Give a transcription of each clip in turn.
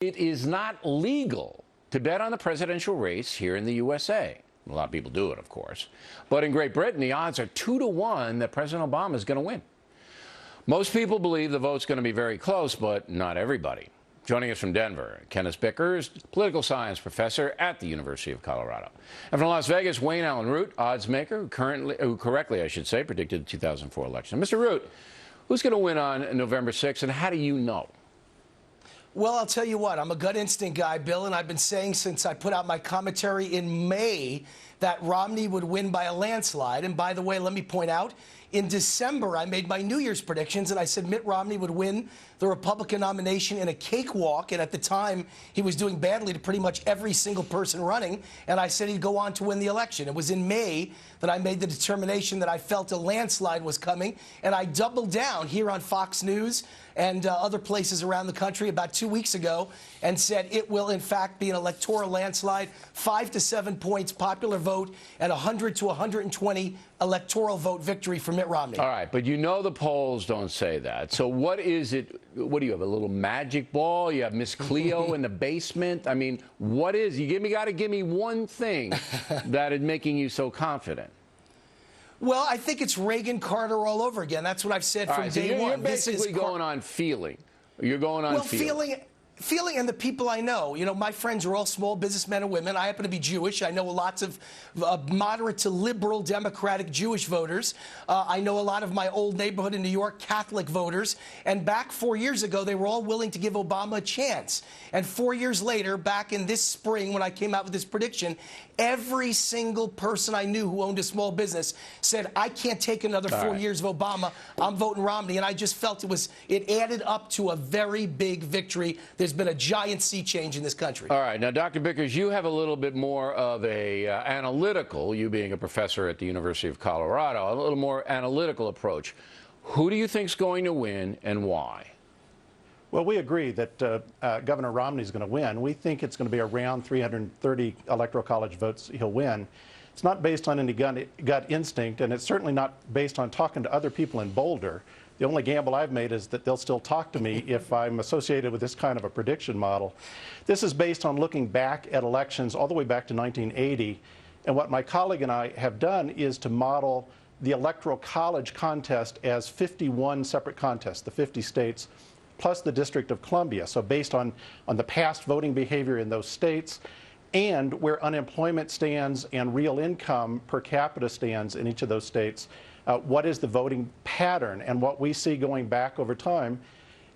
It is not legal to bet on the presidential race here in the USA. A lot of people do it, of course. But in Great Britain, the odds are 2-1 that President Obama is going to win. Most people believe the vote's going to be very close, but not everybody. Joining us from Denver, Kenneth Bickers, political science professor at the University of Colorado. And from Las Vegas, Wayne Allen Root, odds maker, who correctly, I should say, predicted the 2004 election. Mr. Root, who's going to win on November 6th, and how do you know? Well, I'll tell you what, I'm a gut instinct guy, Bill, and I've been saying since I put out my commentary in May that Romney would win by a landslide. And by the way, let me point out, in December, I made my New Year's predictions, and I said Mitt Romney would win the Republican nomination in a cakewalk. And at the time, he was doing badly to pretty much every single person running. And I said he'd go on to win the election. It was in May that I made the determination that I felt a landslide was coming. And I doubled down here on Fox News and other places around the country about 2 weeks ago and said it will, in fact, be an electoral landslide, 5 to 7 points popular vote, and 100 to 120 electoral vote victory for Mitt Romney. All right, but you know the polls don't say that. So what is it? What do you have, a little magic ball? You have Miss Cleo in the basement? I mean, what is? You got to give me one thing that is making you so confident. Well, I think it's Reagan Carter all over again. That's what I've said from day one. You're basically going on feeling. You're going on feeling and the people I know. You know, my friends are all small businessmen and women. I happen to be Jewish. I know lots of moderate to liberal Democratic Jewish voters. I know a lot of my old neighborhood in New York Catholic voters. And back 4 years ago, they were all willing to give Obama a chance. And 4 years later, back in this spring when I came out with this prediction, every single person I knew who owned a small business said, I can't take another 4 years of Obama. I'm voting Romney. And I just felt it added up to a very big victory. There's been a giant sea change in this country. All right. Now, Dr. Bickers, you have a little bit more of a analytical, you being a professor at the University of Colorado, a little more analytical approach. Who do you think is going to win and why? Well, we agree that Governor Romney is going to win. We think it's going to be around 330 Electoral College votes he'll win. It's not based on any gut instinct, and it's certainly not based on talking to other people in Boulder. The only gamble I've made is that they'll still talk to me if I'm associated with this kind of a prediction model. This is based on looking back at elections all the way back to 1980. And what my colleague and I have done is to model the Electoral College contest as 51 separate contests, the 50 states, plus the District of Columbia. So based on the past voting behavior in those states and where unemployment stands and real income per capita stands in each of those states, what is the voting pattern? And what we see going back over time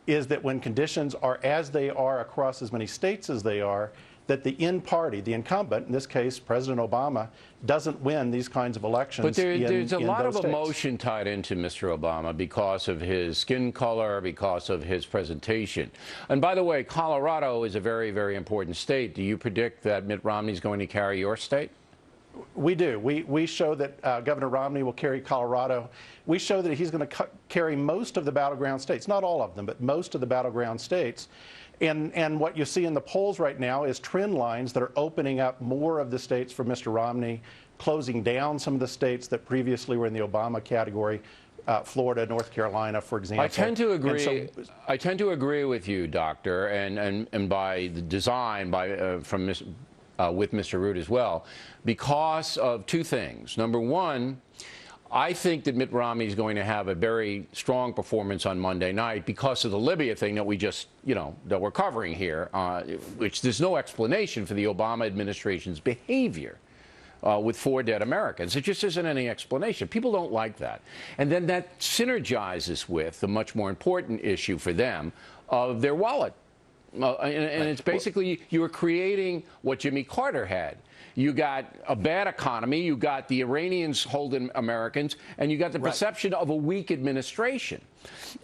is that when conditions are as they are across as many states as they are, that the in-party, the incumbent, in this case President Obama, doesn't win these kinds of elections. But there's a lot of states. Emotion tied into Mr. Obama because of his skin color, because of his presentation. And by the way, Colorado is a very, very important state. Do you predict that Mitt Romney is going to carry your state? We do. We show that Governor Romney will carry Colorado. We show that he's going to carry most of the battleground states, not all of them, but most of the battleground states. And what you see in the polls right now is trend lines that are opening up more of the states for Mr. Romney, closing down some of the states that previously were in the Obama category, Florida, North Carolina, for example. I tend to agree. I tend to agree with you, Doctor, and by the design with Mr. Root as well, because of two things. Number one, I think that Mitt Romney is going to have a very strong performance on Monday night because of the Libya thing that we just, that we're covering here, which there's no explanation for the Obama administration's behavior with 4 dead Americans. It just isn't any explanation. People don't like that. And then that synergizes with the much more important issue for them of their wallet. And it's basically you're creating what Jimmy Carter had. You got a bad economy, you got the Iranians holding Americans, and you got the perception of a weak administration.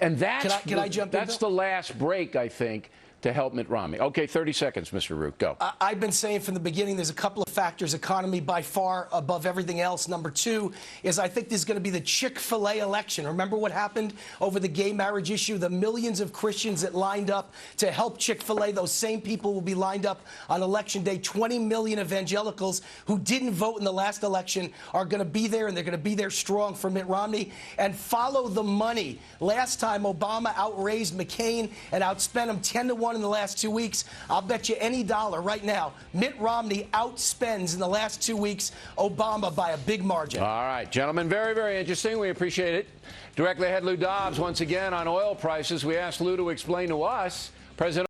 And that's, can I jump in, that's the last break, I think, to help Mitt Romney. Okay, 30 seconds, Mr. Root. Go. I've been saying from the beginning there's a couple of factors. Economy by far above everything else. Number two is I think there's going to be the Chick-fil-A election. Remember what happened over the gay marriage issue? The millions of Christians that lined up to help Chick-fil-A, those same people will be lined up on Election Day. 20 million evangelicals who didn't vote in the last election are going to be there, and they're going to be there strong for Mitt Romney. And follow the money. Last time, Obama outraised McCain and outspent him 10-to-1 won in the last 2 weeks. I'll bet you any dollar right now, Mitt Romney outspends in the last 2 weeks Obama by a big margin. All right, gentlemen, very, very interesting. We appreciate it. Directly ahead, Lou Dobbs once again on oil prices. We asked Lou to explain to us President